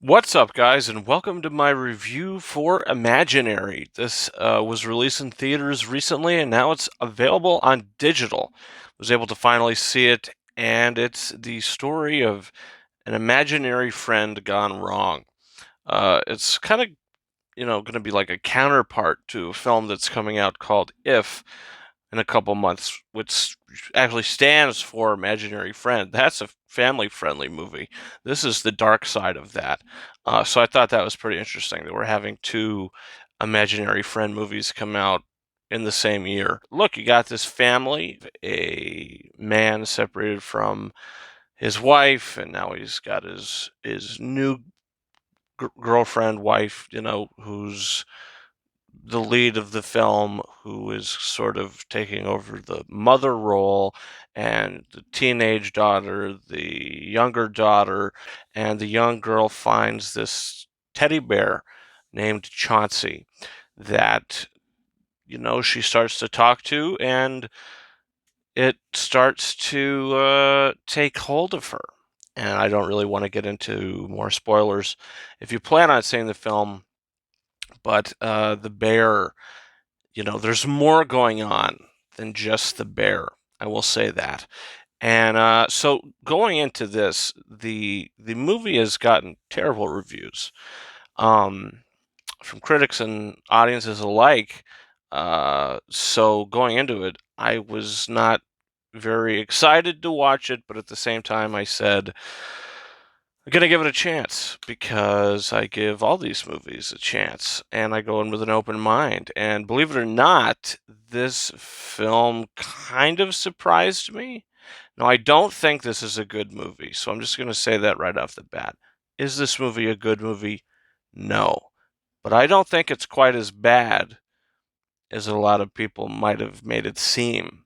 What's up, guys, and welcome to my review for Imaginary. This was released in theaters recently, and now it's available on digital. Was able to finally see it, and it's the story of an imaginary friend gone wrong. It's kind of, going to be like a counterpart to a film that's coming out called If in a couple months, which actually stands for Imaginary Friend. That's a family-friendly movie. This is the dark side of that. So I thought that was pretty interesting that we're having two Imaginary Friend movies come out in the same year. Look, you got this family, a man separated from his wife, and now he's got his new girlfriend, wife, who's the lead of the film, who is sort of taking over the mother role, and the teenage daughter, the younger daughter, and the young girl finds this teddy bear named Chauncey that, she starts to talk to, and it starts to take hold of her. And I don't really want to get into more spoilers if you plan on seeing the film, but the bear, there's more going on than just the bear. I will say that. And so going into this, the movie has gotten terrible reviews from critics and audiences alike. So going into it, I was not very excited to watch it, but at the same time, I said, I'm gonna give it a chance because I give all these movies a chance and I go in with an open mind. And believe it or not, this film kind of surprised me. Now, I don't think this is a good movie, so I'm just gonna say that right off the bat. Is this movie a good movie? No. But I don't think it's quite as bad as a lot of people might have made it seem.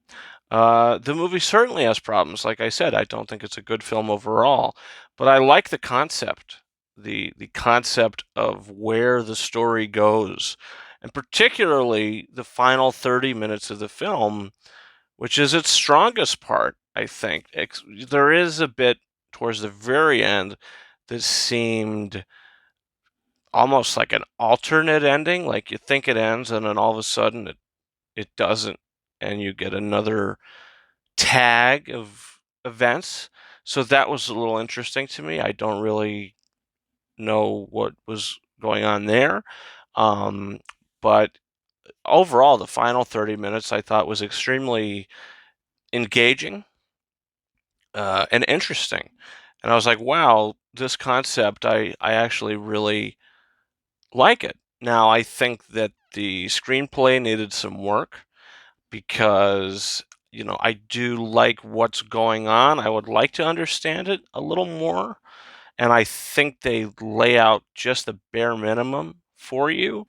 The movie certainly has problems. Like I said, I don't think it's a good film overall, but I like the concept, the concept of where the story goes, and particularly the final 30 minutes of the film, which is its strongest part, I think. There is a bit towards the very end that seemed almost like an alternate ending, like you think it ends and then all of a sudden it doesn't, and you get another tag of events. So that was a little interesting to me. I don't really know what was going on there. Um, but overall, the final 30 minutes I thought was extremely engaging and interesting. And I was like, wow, this concept, I actually really like it. Now, I think that the screenplay needed some work because I do like what's going on. I would like to understand it a little more, and I think they lay out just the bare minimum for you.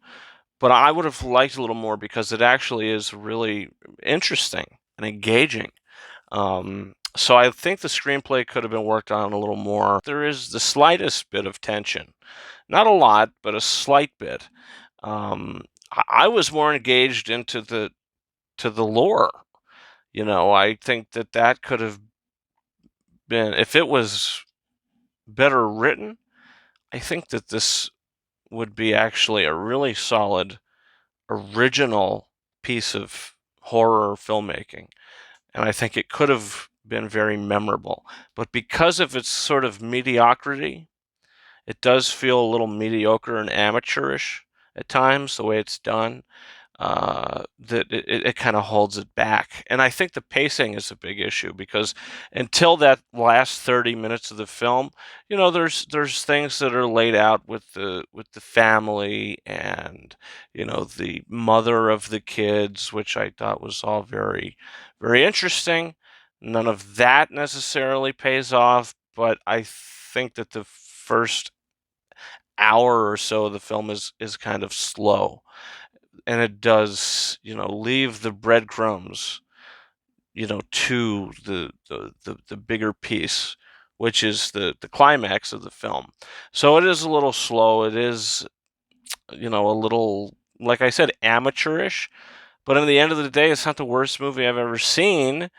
But I would have liked a little more because it actually is really interesting and engaging. So I think the screenplay could have been worked on a little more. There is the slightest bit of tension, not a lot, but a slight bit. I was more engaged into the lore. I think that could have been, if it was better written, I think that this would be actually a really solid original piece of horror filmmaking. And I think it could have been very memorable. But because of its sort of mediocrity, it does feel a little mediocre and amateurish at times, the way it's done. That it kind of holds it back. And I think the pacing is a big issue because until that last 30 minutes of the film, there's things that are laid out with the family and the mother of the kids, which I thought was all very very interesting. None of that necessarily pays off, but I think that the first hour or so of the film is kind of slow, and it does leave the breadcrumbs to the bigger piece, which is the climax of the film. So it is a little slow. It is a little, like I said, amateurish, but in the end of the day, it's not the worst movie I've ever seen.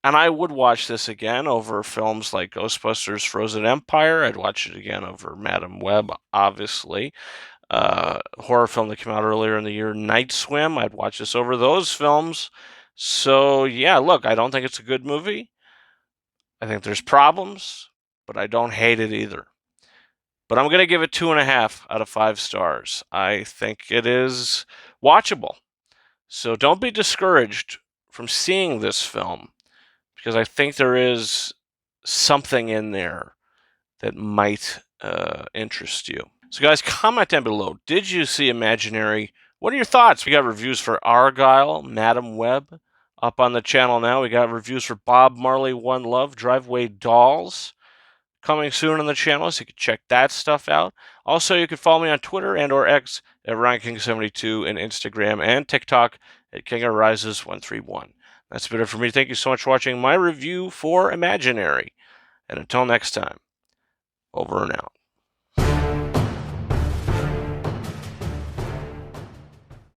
And I would watch this again over films like Ghostbusters Frozen Empire. I'd watch it again over Madam Web, obviously. Horror film that came out earlier in the year, Night Swim. I'd watch this over those films. So, yeah, look, I don't think it's a good movie. I think there's problems, but I don't hate it either. But I'm going to give it 2.5 out of 5 stars. I think it is watchable. So don't be discouraged from seeing this film, because I think there is something in there that might interest you. So, guys, comment down below. Did you see Imaginary? What are your thoughts? We got reviews for Argyle, Madam Web up on the channel now. We got reviews for Bob Marley, One Love, Driveway Dolls coming soon on the channel, so you can check that stuff out. Also, you can follow me on Twitter and or X at RyanKing72 and Instagram and TikTok at KingArises131. That's been it for me. Thank you so much for watching my review for Imaginary. And until next time, over and out.